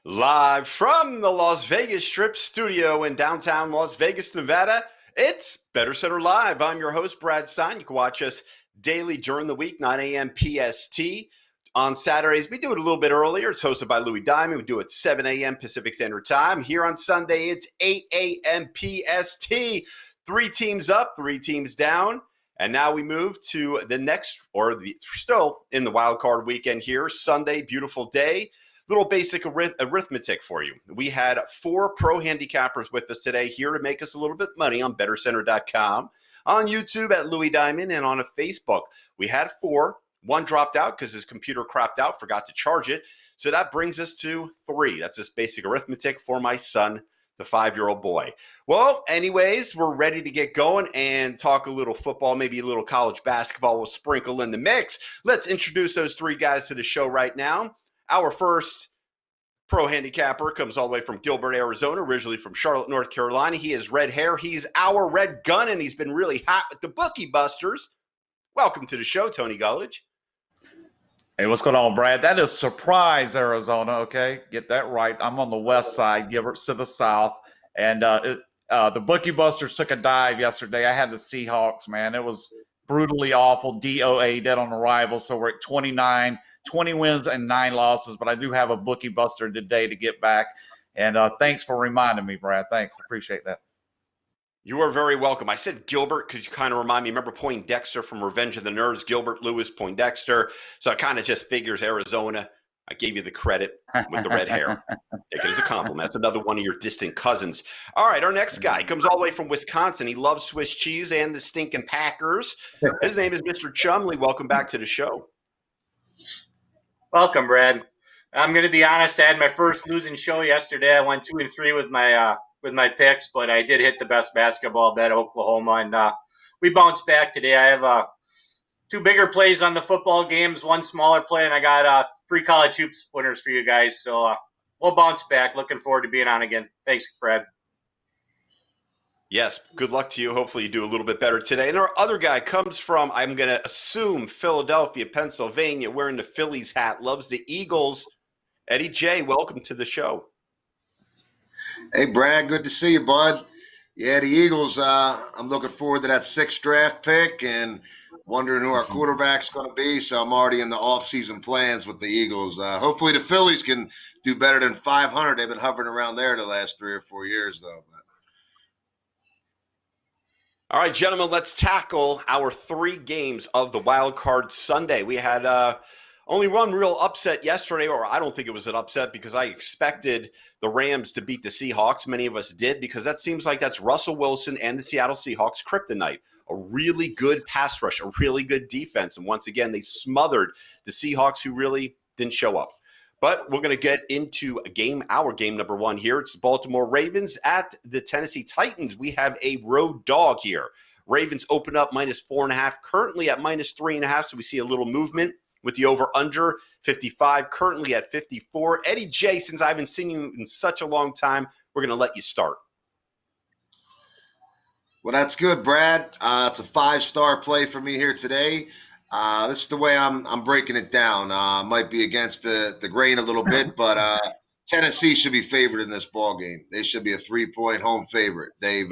Live from the Las Vegas Strip studio in downtown Las Vegas, Nevada, it's BettorCenter Live. I'm your host, Brad Stein. You can watch us daily during the week, 9 a.m. PST. On Saturdays, we do it a little bit earlier. It's hosted by Louis Diamond. We do it 7 a.m. Pacific Standard Time. Here on Sunday, it's 8 a.m. PST. 3 teams up, 3 teams down. And now we move to the next, still in the wild card weekend here. Sunday, beautiful day. Little basic arithmetic for you. We had 4 pro handicappers with us today here to make us a little bit of money on BettorCenter.com, on YouTube at Louis Diamond, and on a Facebook. We had 4. 1 dropped out because his computer crapped out, forgot to charge it. So that brings us to 3. That's just basic arithmetic for my son, the 5-year-old boy. Well, anyways, we're ready to get going and talk a little football, maybe a little college basketball. We'll sprinkle in the mix. Let's introduce those 3 guys to the show right now. Our first pro handicapper comes all the way from Gilbert, Arizona, originally from Charlotte, North Carolina. He has red hair. He's our red gun, and he's been really hot with the bookie busters. Welcome to the show, Tony Gulledge. Hey, what's going on, Brad? That is Surprise, Arizona, okay? Get that right. I'm on the west side, Gilbert's to the south. And the bookie busters took a dive yesterday. I had the Seahawks, man. It was brutally awful. DOA, dead on arrival. So we're at 29, 20 wins and 9 losses. But I do have a bookie buster today to get back. And thanks for reminding me, Brad. Thanks. Appreciate that. You are very welcome. I said Gilbert because you kind of remind me. Remember Poindexter from Revenge of the Nerds? Gilbert Lewis Poindexter. So it kind of just figures Arizona. I gave you the credit with the red hair. Take it as a compliment. That's another one of your distant cousins. All right, our next guy comes all the way from Wisconsin. He loves Swiss cheese and the stinking Packers. His name is Mr. Chumley. Welcome back to the show. Welcome, Brad. I'm going to be honest. I had my first losing show yesterday. I went 2-3 with my picks, but I did hit the best basketball bet, Oklahoma, and we bounced back today. I have 2 bigger plays on the football games, 1 smaller play, and I got 3 college hoops winners for you guys. So we'll bounce back. Looking forward to being on again. Thanks, Brad. Yes, good luck to you. Hopefully you do a little bit better today. And our other guy comes from, I'm going to assume, Philadelphia, Pennsylvania, wearing the Phillies hat, loves the Eagles. Eddie J., welcome to the show. Hey, Brad, good to see you, bud. Yeah, the Eagles, I'm looking forward to that 6th draft pick and wondering who our quarterback's going to be. So I'm already in the off-season plans with the Eagles. Hopefully the Phillies can do better than 500. They've been hovering around there the last 3 or 4 years, though. All right, gentlemen, let's tackle our 3 games of the Wild Card Sunday. We had only one real upset yesterday, or I don't think it was an upset because I expected the Rams to beat the Seahawks. Many of us did because that seems like that's Russell Wilson and the Seattle Seahawks kryptonite. A really good pass rush, a really good defense. And once again, they smothered the Seahawks who really didn't show up. But we're going to get into our game number 1 here. It's the Baltimore Ravens at the Tennessee Titans. We have a road dog here. Ravens open up -4.5, currently at -3.5, so we see a little movement with the over-under, 55, currently at 54. Eddie J., since I haven't seen you in such a long time, we're going to let you start. Well, that's good, Brad. It's a 5-star play for me here today. This is the way I'm breaking it down. Might be against the grain a little bit, but Tennessee should be favored in this ball game. They should be a 3-point home favorite. They've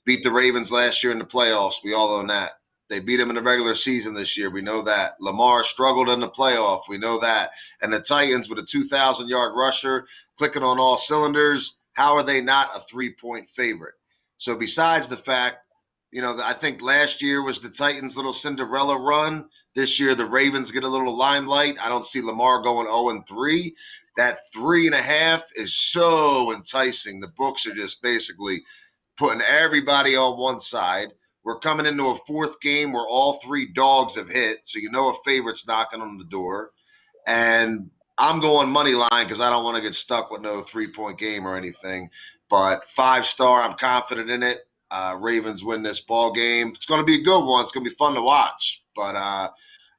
beat the Ravens last year in the playoffs. We all know that. They beat them in the regular season this year. We know that. Lamar struggled in the playoff. We know that. And the Titans with a 2,000-yard rusher clicking on all cylinders, how are they not a 3-point favorite? So besides the fact, I think last year was the Titans' little Cinderella run. This year the Ravens get a little limelight. I don't see Lamar going 0-3. That 3.5 is so enticing. The books are just basically putting everybody on one side. We're coming into a 4th game where all 3 dogs have hit, so a favorite's knocking on the door. And I'm going money line because I don't want to get stuck with no 3-point game or anything. But 5-star, I'm confident in it. Ravens win this ball game. It's going to be a good one. It's going to be fun to watch. But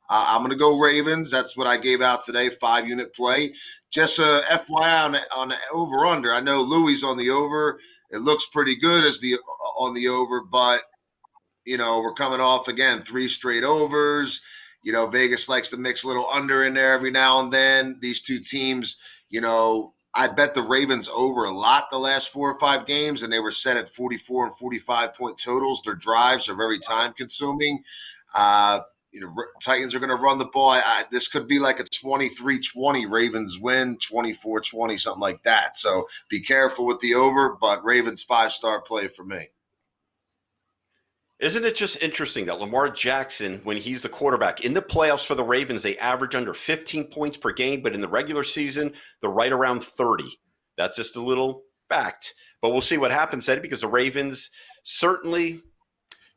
I'm going to go Ravens. That's what I gave out today, 5-unit play. Just a FYI on the over-under. I know Louis on the over. It looks pretty good on the over, but we're coming off, again, 3 straight overs. Vegas likes to mix a little under in there every now and then. These 2 teams, I bet the Ravens over a lot the last 4 or 5 games, and they were set at 44 and 45-point totals. Their drives are very time-consuming. Titans are going to run the ball. This could be like a 23-20 Ravens win, 24-20, something like that. So be careful with the over, but Ravens 5-star play for me. Isn't it just interesting that Lamar Jackson, when he's the quarterback in the playoffs for the Ravens, they average under 15 points per game, but in the regular season, they're right around 30. That's just a little fact. But we'll see what happens, Eddie, because the Ravens certainly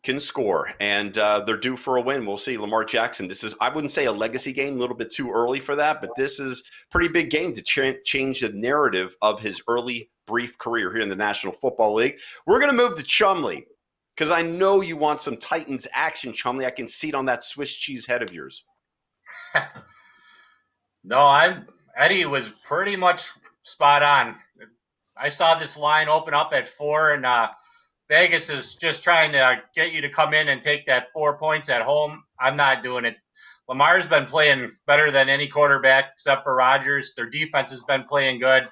can score, and they're due for a win. We'll see. Lamar Jackson, this is, I wouldn't say a legacy game, a little bit too early for that, but this is a pretty big game to change the narrative of his early, brief career here in the National Football League. We're going to move to Chumley, because I know you want some Titans action, Chumley. I can see it on that Swiss cheese head of yours. No, Eddie was pretty much spot on. I saw this line open up at 4, and Vegas is just trying to get you to come in and take that 4 points at home. I'm not doing it. Lamar's been playing better than any quarterback except for Rodgers. Their defense has been playing good,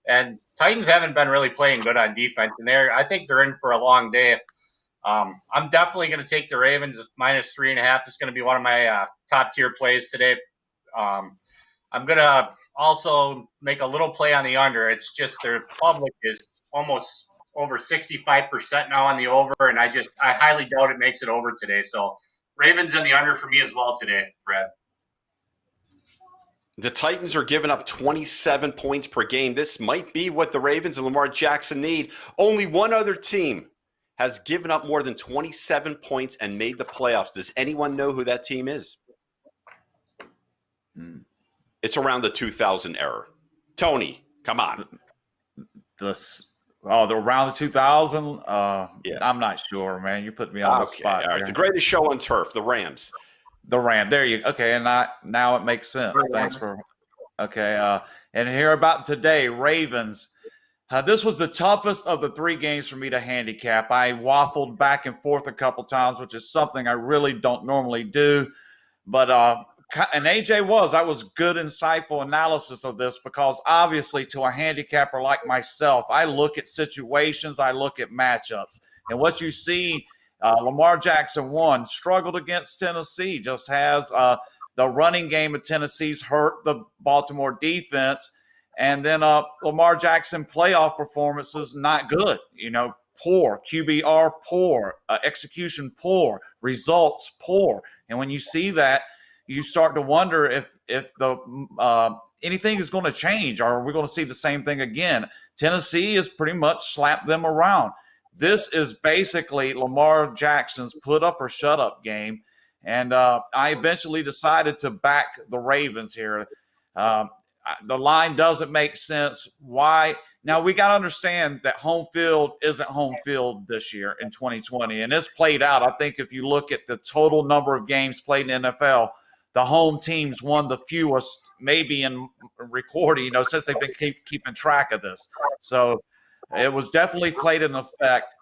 and Titans haven't been really playing good on defense. And I think they're in for a long day. I'm definitely going to take the Ravens minus 3.5. It's going to be one of my top tier plays today. I'm going to also make a little play on the under. It's just their public is almost over 65% now on the over, and I highly doubt it makes it over today. So Ravens in the under for me as well today, Brad. The Titans are giving up 27 points per game. This might be what the Ravens and Lamar Jackson need. Only one other team has given up more than 27 points and made the playoffs. Does anyone know who that team is? It's around the 2000 era. Tony, come on. Around the 2000? Yeah. I'm not sure, man. You put me on the spot. All right. The greatest show on turf, the Rams. The Ram. There you go. Okay, and now it makes sense. Thanks for – okay. And here about today, Ravens – this was the toughest of the 3 games for me to handicap. I waffled back and forth a couple times, which is something I really don't normally do. But and AJ that was good, insightful analysis of this, because obviously to a handicapper like myself, I look at situations, I look at matchups. And what you see, Lamar Jackson, struggled against Tennessee, just has the running game of Tennessee's hurt the Baltimore defense. And then Lamar Jackson playoff performances, not good. Poor. QBR, poor. Execution, poor. Results, poor. And when you see that, you start to wonder if the anything is going to change, or are we going to see the same thing again? Tennessee has pretty much slapped them around. This is basically Lamar Jackson's put up or shut up game. And I eventually decided to back the Ravens here. The line doesn't make sense. Why? Now, we got to understand that home field isn't home field this year in 2020, and it's played out. I think if you look at the total number of games played in the NFL, the home teams won the fewest, maybe in recording, since they've been keeping track of this. So it was definitely played in effect.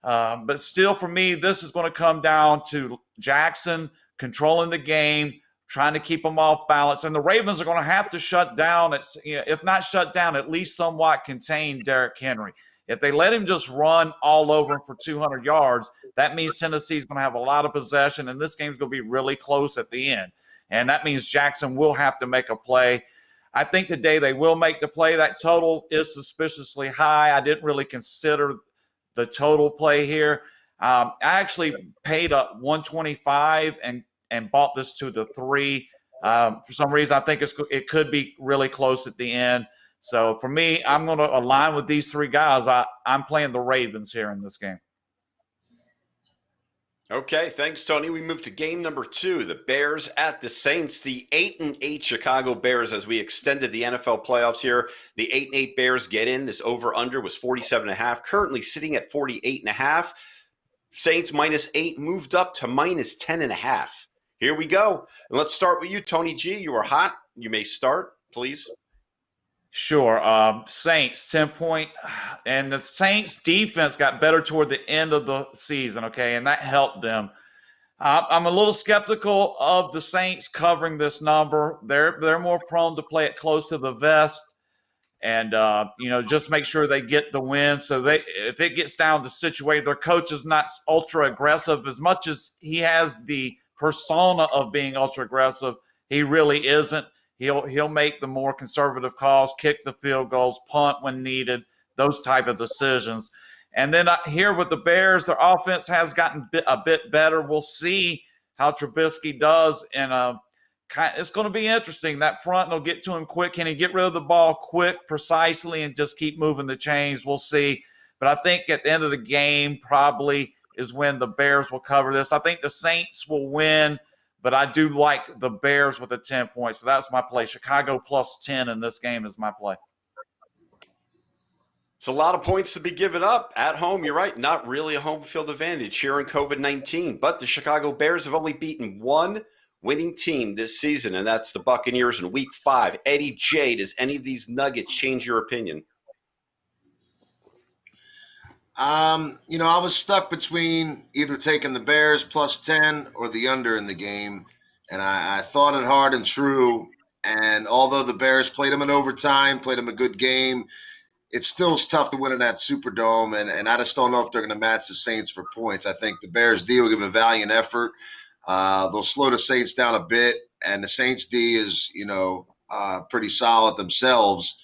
But still, for me, this is going to come down to Jackson controlling the game, trying to keep them off balance. And the Ravens are going to have to shut down, if not shut down, at least somewhat contain Derrick Henry. If they let him just run all over him for 200 yards, that means Tennessee's going to have a lot of possession, and this game's going to be really close at the end. And that means Jackson will have to make a play. I think today they will make the play. That total is suspiciously high. I didn't really consider the total play here. I actually paid up 125 and bought this to the 3. For some reason, I think it could be really close at the end. So for me, I'm going to align with these 3 guys. I'm playing the Ravens here in this game. Okay, thanks, Tony. We move to game number 2, the Bears at the Saints. The 8-8 Chicago Bears, as we extended the NFL playoffs here. The 8-8 Bears get in. This over-under was 47.5, currently sitting at 48.5. Saints -8 moved up to -10.5. Here we go. And let's start with you, Tony G. You are hot. You may start, please. Sure. Saints, 10-point. And the Saints defense got better toward the end of the season, okay, and that helped them. I'm a little skeptical of the Saints covering this number. They're more prone to play it close to the vest. And, just make sure they get the win. So if it gets down to situated, their coach is not ultra aggressive as much as he has the persona of being ultra aggressive. He really isn't. He'll make the more conservative calls, kick the field goals, punt when needed, those type of decisions. And then here with the Bears, their offense has gotten a bit better. We'll see how Trubisky does in it's going to be interesting. That front will get to him quick. Can he get rid of the ball quick, precisely, and just keep moving the chains? We'll see. But I think at the end of the game probably is when the Bears will cover this. I think the Saints will win, but I do like the Bears with a 10 points. So that's my play. Chicago plus 10 in this game is my play. It's a lot of points to be given up at home. You're right. Not really a home field advantage here in COVID-19. But the Chicago Bears have only beaten one winning team this season, and that's the Buccaneers in Week 5. Eddie J, does any of these nuggets change your opinion? I was stuck between either taking the Bears plus 10 or the under in the game, and I thought it hard and true. And although the Bears played them in overtime, played them a good game, it still is tough to win in that Superdome, and I just don't know if they're going to match the Saints for points. I think the Bears D will give a valiant effort. They'll slow the Saints down a bit, and the Saints D is, pretty solid themselves.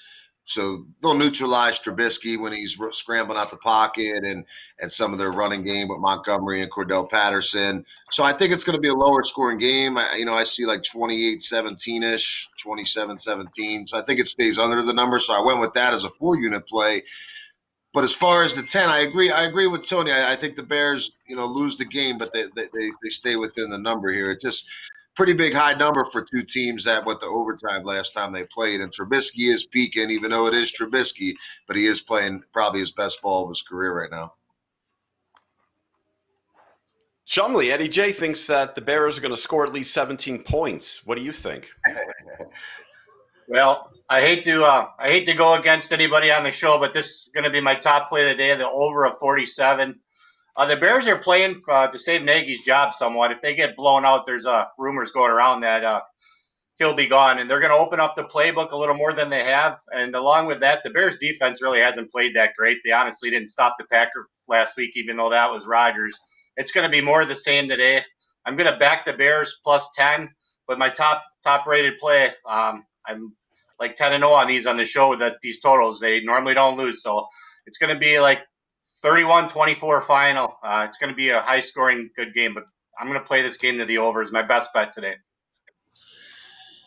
So they'll neutralize Trubisky when he's scrambling out the pocket and some of their running game with Montgomery and Cordell Patterson. So I think it's going to be a lower scoring game. I see like 28-17-ish, 27-17. So I think it stays under the number. So I went with that as a 4-unit play. But as far as the 10, I agree with Tony. I think the Bears, lose the game, but they stay within the number here. It's just pretty big high number for two teams that went to overtime last time they played. And Trubisky is peaking, even though it is Trubisky, but he is playing probably his best ball of his career right now. Chumley, Eddie J thinks that the Bears are going to score at least 17 points. What do you think? Well, I hate to go against anybody on the show, but this is going to be my top play of the day, the over of 47. The Bears are playing to save Nagy's job somewhat. If they get blown out, there's rumors going around that he'll be gone, and they're going to open up the playbook a little more than they have. And along with that, the Bears defense really hasn't played that great. They honestly didn't stop the Packers last week, even though that was Rodgers. It's going to be more of the same today. I'm going to back the Bears plus 10, but my top-rated play, I'm like 10-0 on the show, that these totals, they normally don't lose. So it's going to be like 31-24 final. It's going to be a high-scoring, good game, but I'm going to play this game to the over as my best bet today.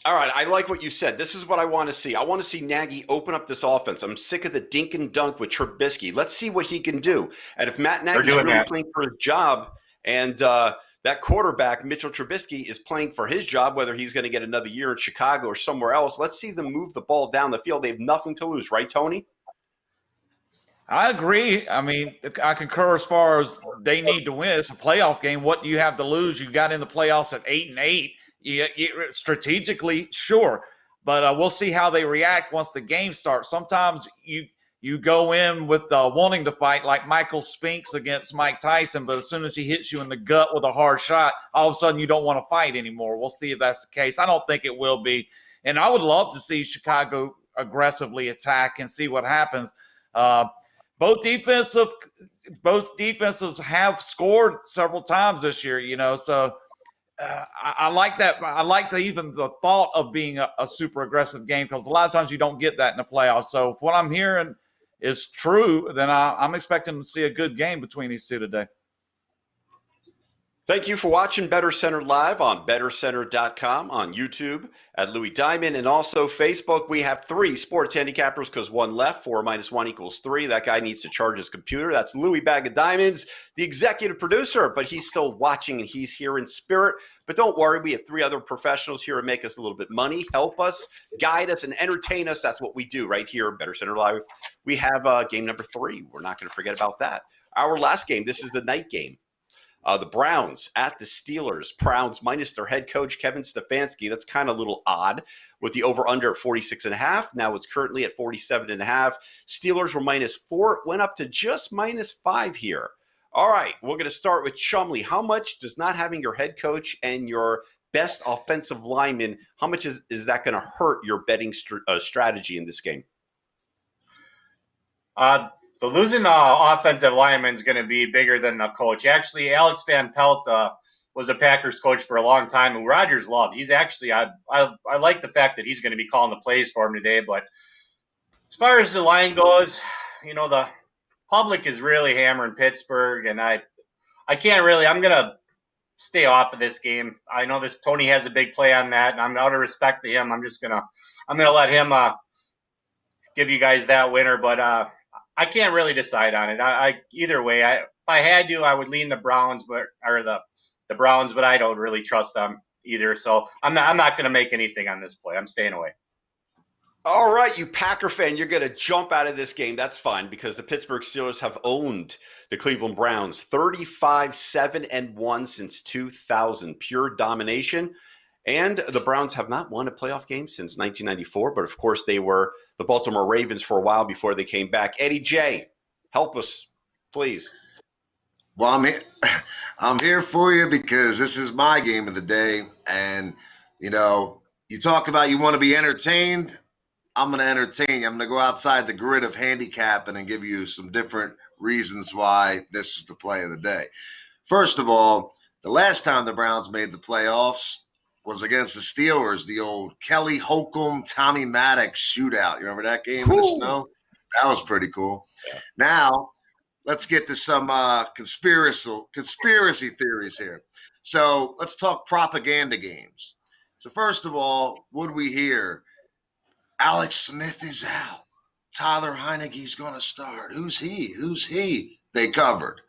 All right, I like what you said. This is what I want to see. I want to see Nagy open up this offense. I'm sick of the dink and dunk with Trubisky. Let's see what he can do. And if Matt Nagy's really playing for his job and that quarterback, Mitchell Trubisky, is playing for his job, whether he's going to get another year in Chicago or somewhere else, let's see them move the ball down the field. They have nothing to lose, right, Tony? I agree. I mean, I concur as far as they need to win. It's a playoff game. What do you have to lose? You got in the playoffs at 8-8. You strategically, sure, but we'll see how they react once the game starts. Sometimes you go in with wanting to fight, like Michael Spinks against Mike Tyson, but as soon as he hits you in the gut with a hard shot, all of a sudden you don't want to fight anymore. We'll see if that's the case. I don't think it will be, and I would love to see Chicago aggressively attack and see what happens. Both defenses have scored several times this year, so I like that. I like even the thought of being a super aggressive game, because a lot of times you don't get that in the playoffs. So if what I'm hearing is true, then I'm expecting to see a good game between these two today. Thank you for watching BettorCenter Live on BettorCenter.com, on YouTube at Louis Diamond, and also Facebook. We have 3 sports handicappers because 1 left. 4 minus 1 equals 3. That guy needs to charge his computer. That's Louis Bag of Diamonds, the executive producer, but he's still watching and he's here in spirit. But don't worry, we have 3 other professionals here to make us a little bit money, help us, guide us, and entertain us. That's what we do right here at BettorCenter Live. We have game number 3. We're not going to forget about that. Our last game, this is the night game. The Browns at the Steelers. Browns minus their head coach, Kevin Stefanski. That's kind of a little odd with the over-under at 46.5. Now it's currently at 47.5. Steelers were -4. It went up to just -5 here. All right, we're going to start with Chumley. How much does not having your head coach and your best offensive lineman, how much is that going to hurt your betting strategy in this game? The losing offensive lineman is going to be bigger than the coach. Actually, Alex Van Pelt was a Packers coach for a long time, who Rodgers loved. He's actually, I like the fact that he's going to be calling the plays for him today. But as far as the line goes, the public is really hammering Pittsburgh, and I can't really. I'm going to stay off of this game. I know this Tony has a big play on that, and I'm out of respect to him. I'm gonna let him give you guys that winner, but I can't really decide on it. Either way, if I had to, I would lean the Browns, the Browns, but I don't really trust them either. So I'm not gonna make anything on this play. I'm staying away. All right, you Packer fan, you're going to jump out of this game. That's fine because the Pittsburgh Steelers have owned the Cleveland Browns 35-7-1 since 2000. Pure domination. And the Browns have not won a playoff game since 1994. But, of course, they were the Baltimore Ravens for a while before they came back. Eddie J, help us, please. Well, I'm here for you because this is my game of the day. And, you talk about you want to be entertained. I'm going to entertain you. I'm going to go outside the grid of handicapping and give you some different reasons why this is the play of the day. First of all, the last time the Browns made the playoffs was against the Steelers, the old Kelly Holcomb, Tommy Maddox shootout. You remember that game in the snow? That was pretty cool. Yeah. Now, let's get to some conspiracy theories here. So let's talk propaganda games. So first of all, what do we hear? Alex Smith is out. Tyler Heinege's going to start. Who's he? They covered.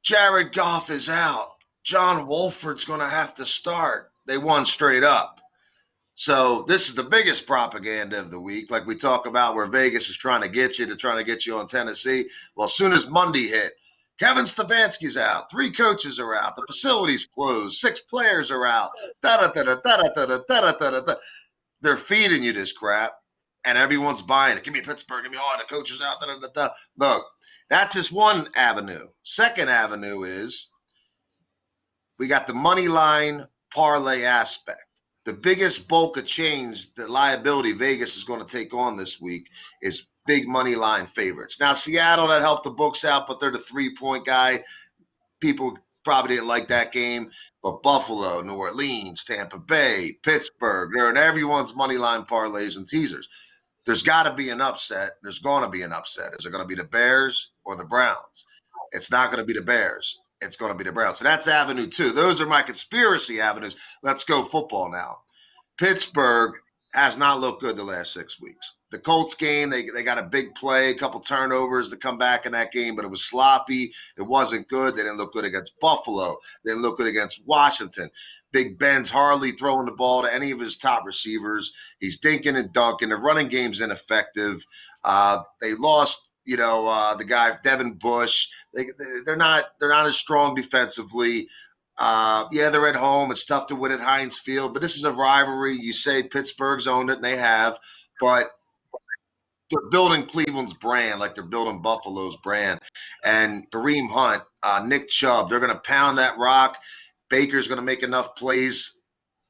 Jared Goff is out. John Wolford's going to have to start. They won straight up. So this is the biggest propaganda of the week, like we talk about where Vegas is trying to get you on Tennessee. Well, as soon as Monday hit, Kevin Stefanski's out. 3 coaches are out. The facility's closed. 6 players are out. They're feeding you this crap, and everyone's buying it. Give me Pittsburgh. Give me the coach is out. Look, that's just one avenue. Second avenue is we got the money line parlay aspect. The biggest bulk of change, the liability Vegas is going to take on this week is big money line favorites. Now, Seattle, that helped the books out, but they're the 3-point guy. People probably didn't like that game, but Buffalo, New Orleans, Tampa Bay, Pittsburgh, they're in everyone's money line parlays and teasers. There's got to be an upset. There's going to be an upset. Is it going to be the Bears or the Browns? It's not going to be the Bears. It's going to be the Browns. So that's avenue 2. Those are my conspiracy avenues. Let's go football now. Pittsburgh has not looked good the last 6 weeks. The Colts game, they got a big play, a couple turnovers to come back in that game, but it was sloppy. It wasn't good. They didn't look good against Buffalo. They didn't look good against Washington. Big Ben's hardly throwing the ball to any of his top receivers. He's dinking and dunking. The running game's ineffective. They lost, the guy Devin Bush. They're not as strong defensively. They're at home. It's tough to win at Heinz Field, but this is a rivalry. You say Pittsburgh's owned it, and they have, but they're building Cleveland's brand like they're building Buffalo's brand. And Kareem Hunt, Nick Chubb, they're going to pound that rock. Baker's going to make enough plays.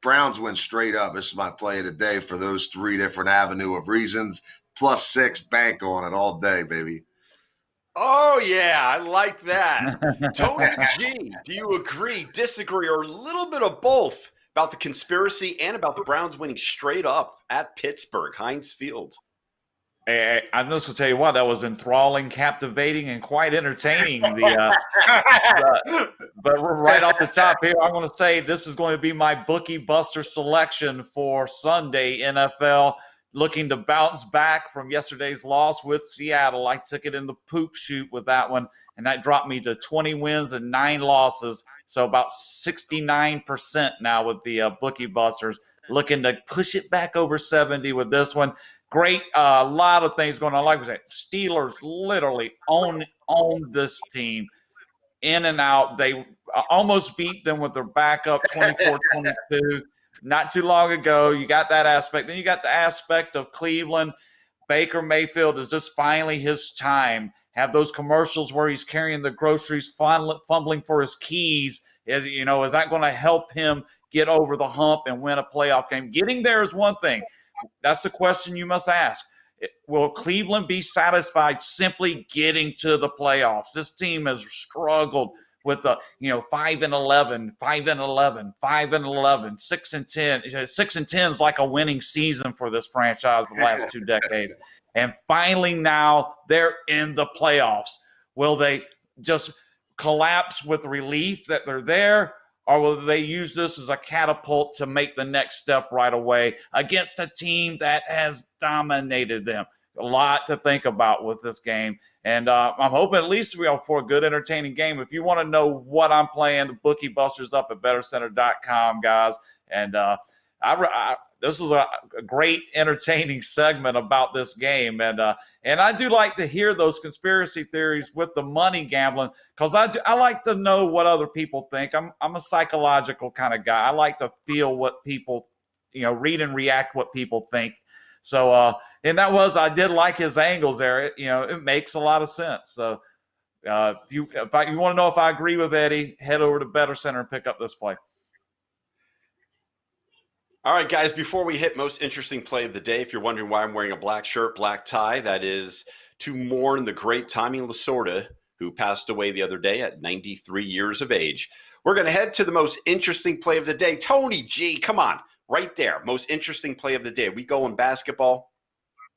Browns win straight up. This is my play of the day for those 3 different avenue of reasons. +6, bank on it all day, baby. Oh, yeah, I like that. Tony G, do you agree, disagree, or a little bit of both about the conspiracy and about the Browns winning straight up at Pittsburgh, Heinz Field? Hey, I'm just going to tell you what, that was enthralling, captivating, and quite entertaining. But right off the top here, I'm going to say this is going to be my bookie buster selection for Sunday NFL. Looking to bounce back from yesterday's loss with Seattle. I took it in the poop shoot with that one, and that dropped me to 20 wins and 9 losses. So about 69% now with the bookie busters. Looking to push it back over 70 with this one. Great, a lot of things going on. Like we said, Steelers literally own this team in and out. They almost beat them with their backup 24-22. Not too long ago, you got that aspect. Then you got the aspect of Cleveland. Baker Mayfield, is this finally his time? Have those commercials where he's carrying the groceries, fumbling for his keys. Is that going to help him get over the hump and win a playoff game? Getting there is one thing. That's the question you must ask. Will Cleveland be satisfied simply getting to the playoffs? This team has struggled with the 5-11, 5-11, 5-11, 6-10. 6-10 is like a winning season for this franchise the last 2 decades. And finally now they're in the playoffs. Will they just collapse with relief that they're there, or will they use this as a catapult to make the next step right away against a team that has dominated them? A lot to think about with this game. And I'm hoping at least we are for a good, entertaining game. If you want to know what I'm playing, the Bookie Busters up at BettorCenter.com, guys. And this is a great, entertaining segment about this game. And I do like to hear those conspiracy theories with the money gambling, because I like to know what other people think. I'm a psychological kind of guy. I like to feel what people, read and react what people think. So, and I did like his angles there. It makes a lot of sense. So, if you want to know if I agree with Eddie, head over to BettorCenter and pick up this play. All right, guys, before we hit most interesting play of the day, if you're wondering why I'm wearing a black shirt, black tie, that is to mourn the great Tommy Lasorda, who passed away the other day at 93 years of age. We're going to head to the most interesting play of the day. Tony G, come on. Right there, most interesting play of the day. We go in basketball?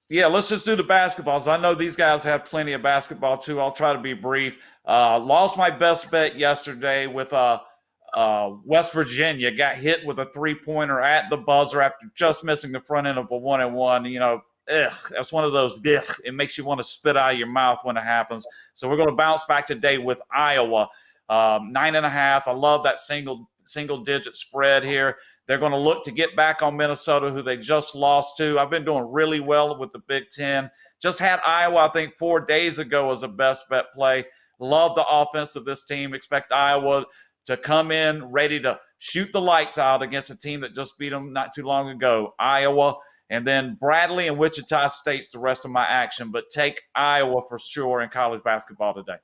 Yeah, let's just do the basketballs. I know these guys have plenty of basketball, too. I'll try to be brief. Lost my best bet yesterday with West Virginia. Got hit with a three-pointer at the buzzer after just missing the front end of a 1-and-1. That's one of those, it makes you want to spit out of your mouth when it happens. So we're going to bounce back today with Iowa. 9.5. I love that single-digit spread here. They're going to look to get back on Minnesota, who they just lost to. I've been doing really well with the Big Ten. Just had Iowa, I think, 4 days ago as a best bet play. Love the offense of this team. Expect Iowa to come in ready to shoot the lights out against a team that just beat them not too long ago, Iowa. And then Bradley and Wichita State's the rest of my action. But take Iowa for sure in college basketball today.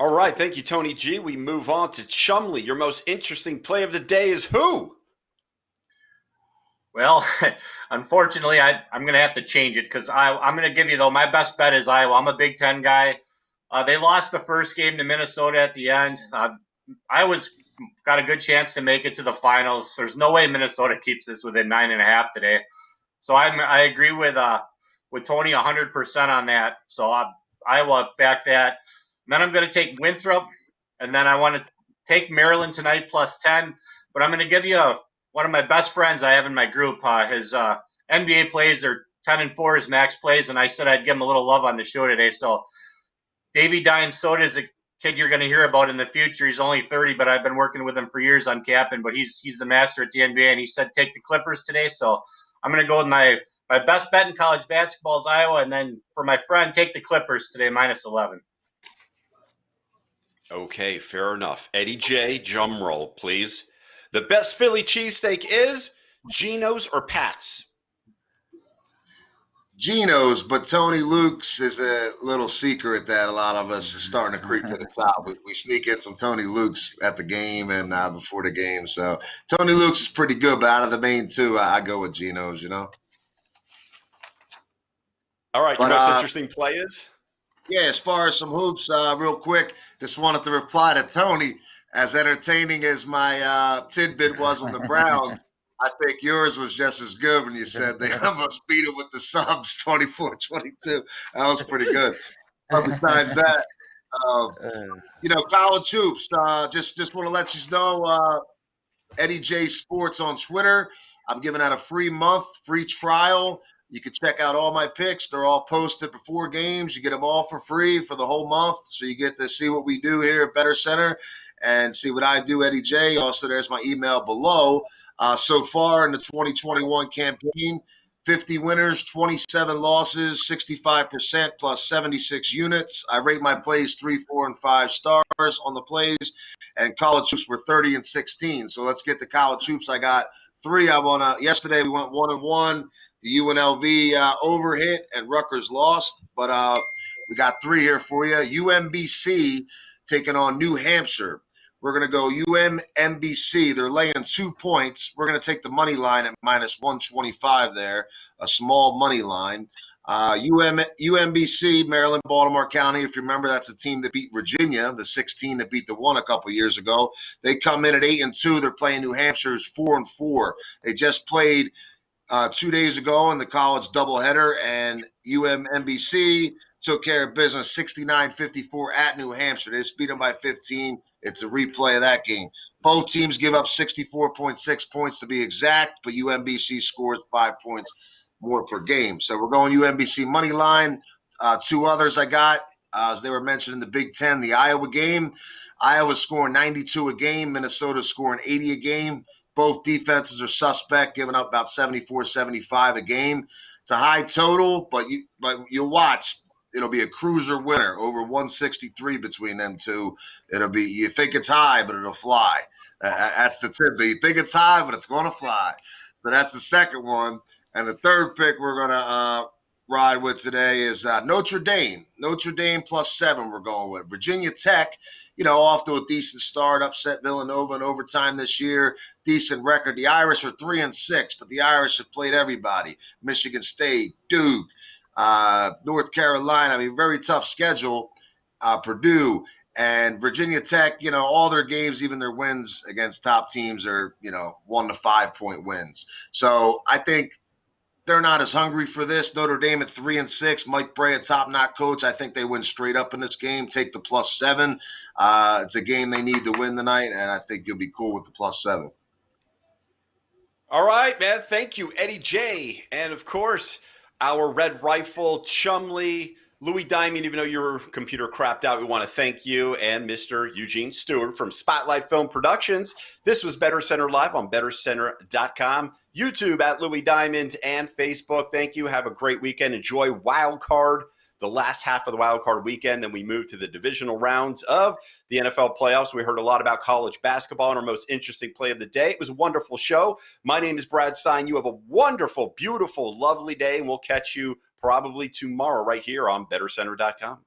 All right, thank you, Tony G. We move on to Chumley. Your most interesting play of the day is who? Well, unfortunately, I'm going to have to change it because I'm going to give you, though, my best bet is Iowa. I'm a Big Ten guy. They lost the first game to Minnesota at the end. Iowa's got a good chance to make it to the finals. There's no way Minnesota keeps this within 9.5 today. So I agree with Tony 100% on that. So Iowa back that. And then I'm going to take Winthrop, and then I want to take Maryland tonight +10. But I'm going to give you one of my best friends I have in my group. His NBA plays are 10-4, his max plays, and I said I'd give him a little love on the show today. So Davey Dime Soda is a kid you're going to hear about in the future. He's only 30, but I've been working with him for years on capping. But he's the master at the NBA, and he said take the Clippers today. So I'm going to go with my best bet in college basketball is Iowa, and then for my friend, take the Clippers today -11. Okay, fair enough. Eddie J, drum roll, please. The best Philly cheesesteak is Geno's or Pat's? Geno's, but Tony Luke's is a little secret that a lot of us is starting to creep to the top. We sneak in some Tony Luke's at the game and before the game. So Tony Luke's is pretty good, but out of the main two, I go with Geno's, All right, your most interesting play is? Yeah, as far as some hoops, real quick, just wanted to reply to Tony. As entertaining as my tidbit was on the Browns, I think yours was just as good when you said they almost beat it with the subs 24-22. That was pretty good. But besides that, college hoops, just want to let you know, Eddie J Sports on Twitter. I'm giving out a free month, free trial. You can check out all my picks. They're all posted before games. You get them all for free for the whole month. So you get to see what we do here at BettorCenter and see what I do, Eddie J. Also, there's my email below. So far in the 2021 campaign, 50 winners, 27 losses, 65% plus 76 units. I rate my plays 3, 4, and 5 stars on the plays. And college hoops were 30 and 16. So let's get to college hoops. I got 3. Yesterday we went 1-1. The UNLV overhit and Rutgers lost, but we got 3 here for you. UMBC taking on New Hampshire. We're going to go UMBC. They're laying 2 points. We're going to take the money line at minus 125 there, a small money line. UMBC, Maryland, Baltimore County. If you remember, that's the team that beat Virginia, the 16 that beat the 1 a couple years ago. They come in at 8-2. They're playing New Hampshire's 4-4. They just played 2 days ago in the college doubleheader, and UMBC took care of business 69-54 at New Hampshire. They just beat them by 15. It's a replay of that game. Both teams give up 64.6 points to be exact, but UMBC scores 5 points more per game. So we're going UMBC money line. 2 others I got, as they were mentioned in the Big Ten, the Iowa game. Iowa's scoring 92 a game. Minnesota's scoring 80 a game. Both defenses are suspect, giving up about 74-75 a game. It's a high total, but you'll watch. It'll be a cruiser winner, over 163 between them two. It'll be, you think it's high, but it'll fly. That's the tip. You think it's high, but it's going to fly. So that's the second one. And the third pick we're going to ride with today is Notre Dame. Notre Dame +7 we're going with. Virginia Tech, off to a decent start, upset Villanova in overtime this year. Decent record. The Irish are 3-6, but the Irish have played everybody. Michigan State, Duke, North Carolina. Very tough schedule. Purdue and Virginia Tech, all their games, even their wins against top teams are, 1 to 5 point wins. So I think they're not as hungry for this. Notre Dame at 3-6. Mike Bray, a top-notch coach. I think they win straight up in this game. Take the +7. It's a game they need to win tonight, and I think you'll be cool with the +7. All right, man. Thank you, Eddie J. And, of course, our Red Rifle, Chumley, Louis Diamond, even though your computer crapped out, we want to thank you, and Mr. Eugene Stewart from Spotlight Film Productions. This was BettorCenter Live on BettorCenter.com, YouTube at Louis Diamond, and Facebook. Thank you. Have a great weekend. Enjoy Wild Card, the last half of the Wild Card weekend. Then we move to the divisional rounds of the NFL playoffs. We heard a lot about college basketball and our most interesting play of the day. It was a wonderful show. My name is Brad Stein. You have a wonderful, beautiful, lovely day, and we'll catch you probably tomorrow right here on BettorCenter.com.